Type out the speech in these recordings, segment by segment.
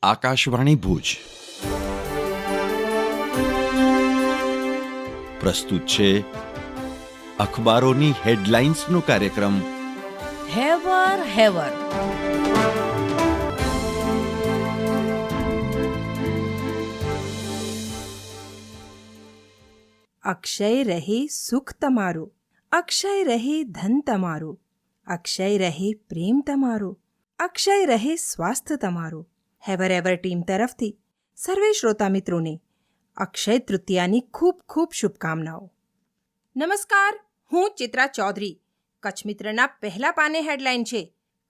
આકાશવાણી ભુજ પ્રસ્તુત છે અખબારોની હેડલાઇન્સનો કાર્યક્રમ હેવર હેવર. અક્ષય રહે સુખ તમારું, અક્ષય રહે ધન તમારું, અક્ષય રહે પ્રેમ તમારું, અક્ષય રહે સ્વાસ્થ્ય તમારું. હેવર એવર ટીમ તરફથી સર્વે શ્રોતા મિત્રોને અક્ષય તૃતીયાની ખૂબ ખૂબ શુભકામનાઓ. નમસ્કાર, હું ચિત્રા ચૌધરી. કચ્છ મિત્રના પહેલા પાને હેડલાઇન છે.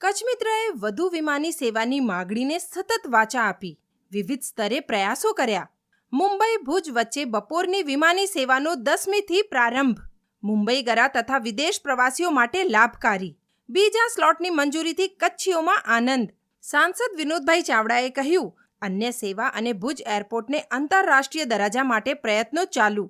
કચ્છ મિત્રએ વધુ વિમાની સેવાની માગણીને સતત વાચા આપી, વિવિધ સ્તરે પ્રયાસો કર્યા. મુંબઈ ભુજ વચ્ચે બપોરની વિમાની સેવાનો 10મીથી પ્રારંભ. મુંબઈ ગયા તથા વિદેશ પ્રવાસીઓ માટે લાભકારી. બીજા સ્લોટની મંજૂરીથી કચ્છીઓમાં આનંદ. સાંસદ વિનોદભાઈ ચાવડાએ કહ્યું, અન્ય સેવા અને ભુજ એરપોર્ટને આંતરરાષ્ટ્રીય દરજ્જા માટે પ્રયત્નો ચાલુ.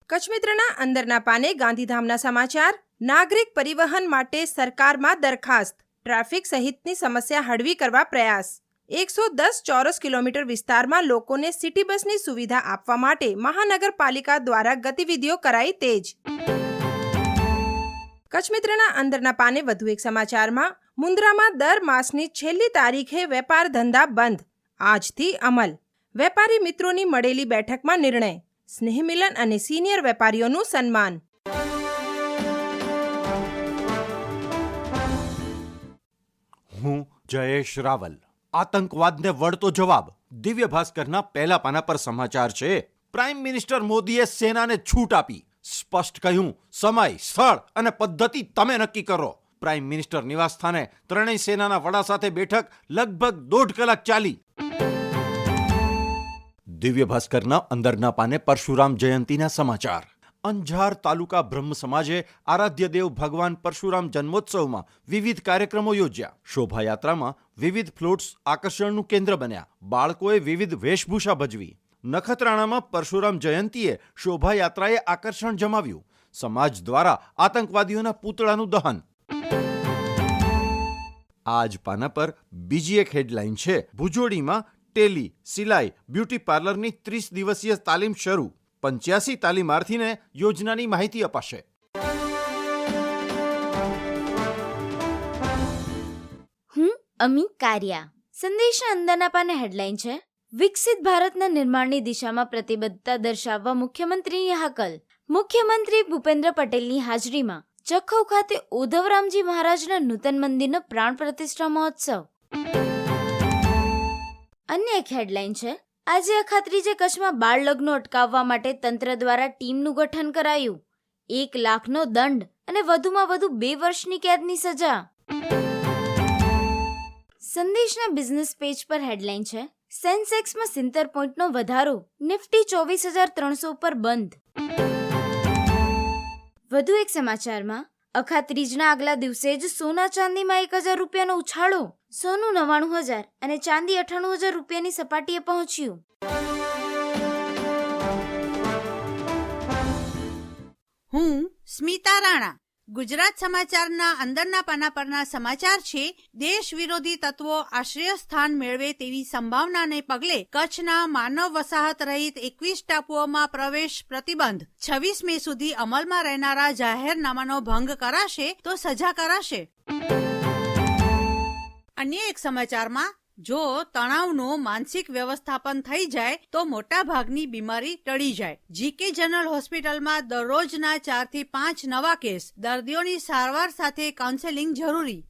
કચ્છ મિત્રના અંદરના પાને ગાંધીધામના સમાચાર. નાગરિક પરિવહન માટે સરકારમાં દરખાસ્ત. ટ્રાફિક સહિતની સમસ્યા હળવી કરવા પ્રયાસ. 110 ચોરસ કિલોમીટર વિસ્તારમાં લોકોને સિટી બસની સુવિધા આપવા માટે મહાનગરપાલિકા દ્વારા ગતિવિધિઓ કરાઈ તેજ. કચ્છ મિત્રના અંદરના પાને વધુ એક સમાચારમાં. મુન્દ્રામાં દર માસની છેલ્લી તારીખે વેપાર ધંધા બંધ. આજથી અમલ. વેપારી મિત્રોની મળેલી બેઠકમાં નિર્ણય. સ્નેહમિલન અને સિનિયર વેપારીઓનું સન્માન. હું જયેશ રાવલ. આતંકવાદને વળતો જવાબ. દિવ્ય ભાસ્કરના પહેલા પાના પર સમાચાર છે. પ્રાઇમ મિનિસ્ટર મોદીએ સેનાને છૂટ આપી. સ્પષ્ટ કહ્યું, સમય, સ્થળ અને પદ્ધતિ તમે નક્કી કરો. પ્રાઇમ મિનિસ્ટર નિવાસ સ્થાને ત્રણેય સેનાના વડા સાથે બેઠક લગભગ 1.5 કલાક ચાલી. દિવ્ય ભાસ્કરના અંદરના પાને પરશુરામ જયંતીના સમાચાર. અંજાર તાલુકા બ્રહ્મ સમાજે આરાધ્ય દેવ ભગવાન પરશુરામ જન્મોત્સવમાં વિવિધ કાર્યક્રમો યોજ્યા. શોભાયાત્રામાં વિવિધ ફ્લોટ્સ આકર્ષણનું કેન્દ્ર બન્યા. બાળકોએ વિવિધ વેશભૂષા ભજવી. નખત્રાણામાં પરશુરામ જયંતીએ શોભાયાત્રાએ આકર્ષણ જમાવ્યું. સમાજ દ્વારા આતંકવાદીઓના પૂતળાનું દહન. આજ પાના પર બીજી એક હેડલાઇન છે. ભુજોડીમાં ટેલી, સિલાઈ, બ્યુટી પાર્લરની 30 દિવસીય તાલીમ શરૂ. 85 તાલીમાર્થીને યોજનાની માહિતી અપાશે. હું અમી કારિયા. સંદેશના અંદરના પાને હેડલાઇન છે. વિકસિત ભારતના નિર્માણની દિશામાં પ્રતિબદ્ધતા દર્શાવવા મુખ્યમંત્રીની હાકલ. મુખ્યમંત્રી ભૂપેન્દ્ર પટેલની હાજરીમાં જખૌ ખાતે ઉધવરામજી મહારાજના નૂતન મંદિરનો પ્રાણ પ્રતિષ્ઠા મહોત્સવ. અન્ય એક હેડલાઇન છે. આજે અખાત્રીજે કચ્છમાં બાળ લગ્નો અટકાવવા માટે તંત્ર દ્વારા ટીમનું ગઠન કરાયું. 1 લાખનો દંડ અને વધુમાં વધુ 2 વર્ષની કેદની સજા. સંદેશના બિઝનેસ પેજ પર હેડલાઇન છે. સેન્સેક્સમાં 70 પોઈન્ટનો વધારો. નિફ્ટી 24,300 ઉપર બંધ. વધુ એક સમાચારમાં. અખાત્રીજના આગલા દિવસે જ સોના ચાંદીમાં 1,000 રૂપિયાનો ઉછાળો. સોનું 99,000 અને ચાંદી 98,000 રૂપિયાની સપાટીએ પહોંચ્યું. હું સ્મિતા રાણા. ગુજરાત સમાચારના અંદરના પાના પરના સમાચાર છે. દેશ વિરોધી તત્વો આશ્રય સ્થાન મેળવે તેવી સંભાવનાને પગલે કચ્છના માનવ વસાહત રહિત 21 ટાપુઓમાં પ્રવેશ પ્રતિબંધ 26 મે સુધી અમલમાં રહેનારા જાહેરનામાનો ભંગ કરાશે તો સજા કરાશે. અન્ય એક સમાચારમાં. જો તણાવનું માનસિક વ્યવસ્થાપન થઈ જાય તો મોટા ભાગની બીમારી ટળી જાય. જીકે જનરલ હોસ્પિટલમાં દરરોજના 4 થી 5 નવા કેસ. દર્દીઓની સારવાર સાથે કાઉન્સેલિંગ જરૂરી.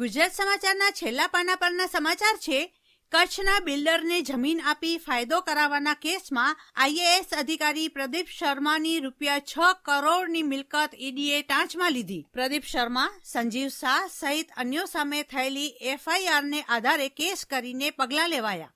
ગુજરાત સમાચારના છેલ્લા પાના પરના સમાચાર છે. કચ્છના બિલ્ડરને જમીન આપી ફાયદો કરાવવાના કેસમાં આઈએએસ અધિકારી પ્રદીપ શર્માની ₹6 કરોડની મિલકત ઈડીએ ટાંચમાં લીધી. પ્રદીપ શર્મા, સંજીવ શાહ સહિત અન્યો સામે થયેલી એફઆઈઆરને આધારે કેસ કરીને પગલાં લેવાયા.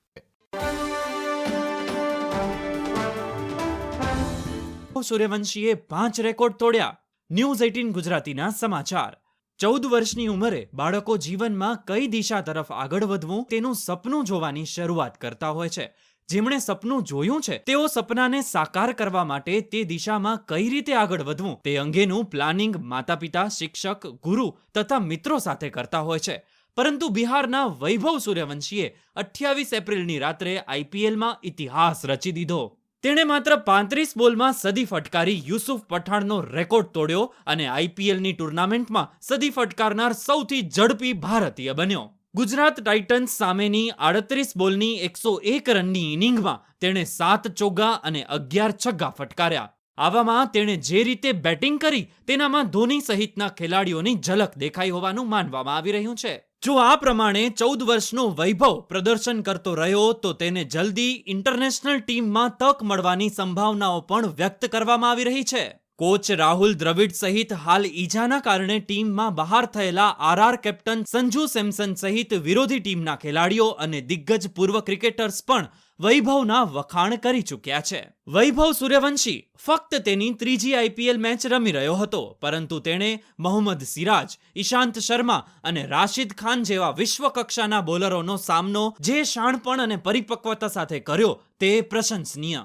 સૂર્યવંશીએ 5 રેકોર્ડ તોડ્યા. ન્યૂઝ 18 ગુજરાતીના સમાચાર. 14 વર્ષની ઉંમરે બાળકો જીવનમાં કઈ દિશા તરફ આગળ વધવું તેનું સપનું જોવાની શરૂઆત કરતા હોય છે. જેમણે સપનું જોયું છે તેઓ સપનાને સાકાર કરવા માટે તે દિશામાં કઈ રીતે આગળ વધવું તે અંગેનું પ્લાનિંગ માતા પિતા, શિક્ષક, ગુરુ તથા મિત્રો સાથે કરતા હોય છે. પરંતુ બિહારના વૈભવ સૂર્યવંશીએ 28 એપ્રિલની રાત્રે આઈપીએલમાં ઇતિહાસ રચી દીધો. તેણે માત્ર 35 બોલમાં સદી ફટકારી યુસુફ પઠાણનો રેકોર્ડ તોડ્યો અને આઈપીએલની ટુર્નામેન્ટમાં સદી ફટકારનાર સૌથી ઝડપી ભારતીય બન્યો. ગુજરાત ટાઇટન્સ સામેની 38 બોલની 101 રનની ઇનિંગમાં તેણે 7 ચોગ્ગા અને 11 છગ્ગા ફટકાર્યા. આવામાં તેણે જે રીતે બેટિંગ કરી તેનામાં ધોની સહિતના ખેલાડીઓની ઝલક દેખાઈ હોવાનું માનવામાં આવી રહ્યું છે. જો આ પ્રમાણે 14 વર્ષનો વૈભવ પ્રદર્શન કરતો રહ્યો તો તેને જલ્દી ઇન્ટરનેશનલ ટીમમાં તક મળવાની સંભાવનાઓ પણ વ્યક્ત કરવામાં આવી રહી છે. કોચ રાહુલ દ્રવિડ સહિત હાલ ઈજાના કારણે ટીમમાં બહાર થયેલા આરઆર કેપ્ટન સંજુ સેમસન સહિત વિરોધી ટીમના ખેલાડીઓ અને દિગ્ગજ પૂર્વ ક્રિકેટર્સ પણ વૈભવના વખાણ કરી ચૂક્યા છે. વૈભવ સૂર્યવંશી ફક્ત તેની ત્રીજી આઈપીએલ મેચ રમી રહ્યો હતો, પરંતુ તેણે મોહમ્મદ સિરાજ, ઈશાંત શર્મા અને રાશિદ ખાન જેવા વિશ્વકક્ષાના બોલરોનો સામનો જે શાણપણ અને પરિપક્વતા સાથે કર્યો તે પ્રશંસનીય.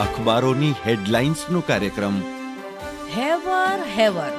અખબારોની હેડલાઇન્સનો કાર્યક્રમ હેવર હેવર.